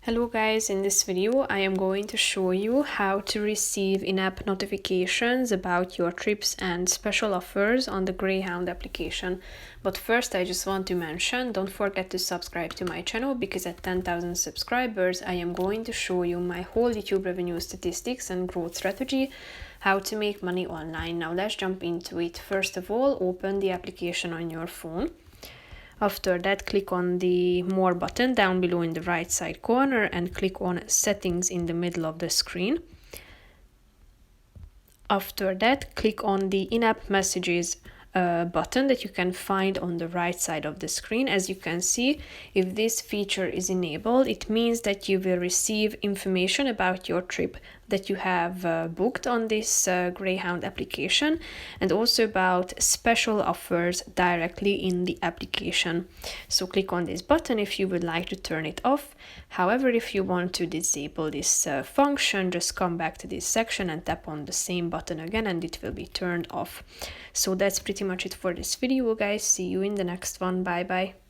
Hello guys, in this video I am going to show you how to receive in-app notifications about your trips and special offers on the Greyhound application. But first I just want to mention, don't forget to subscribe to my channel because at 10,000 subscribers I am going to show you my whole YouTube revenue statistics and growth strategy, how to make money online. Now let's jump into it. First of all, open the application on your phone. After that, click on the More button down below in the right side corner and click on Settings in the middle of the screen. After that, click on the In-app Messages button that you can find on the right side of the screen. As you can see, if this feature is enabled, it means that you will receive information about your trip that you have booked on this Greyhound application, and also about special offers directly in the application. So click on this button if you would like to turn it off. However, if you want to disable this function, just come back to this section and tap on the same button again and it will be turned off. So that's pretty much it for this video, guys. See you in the next one. Bye bye.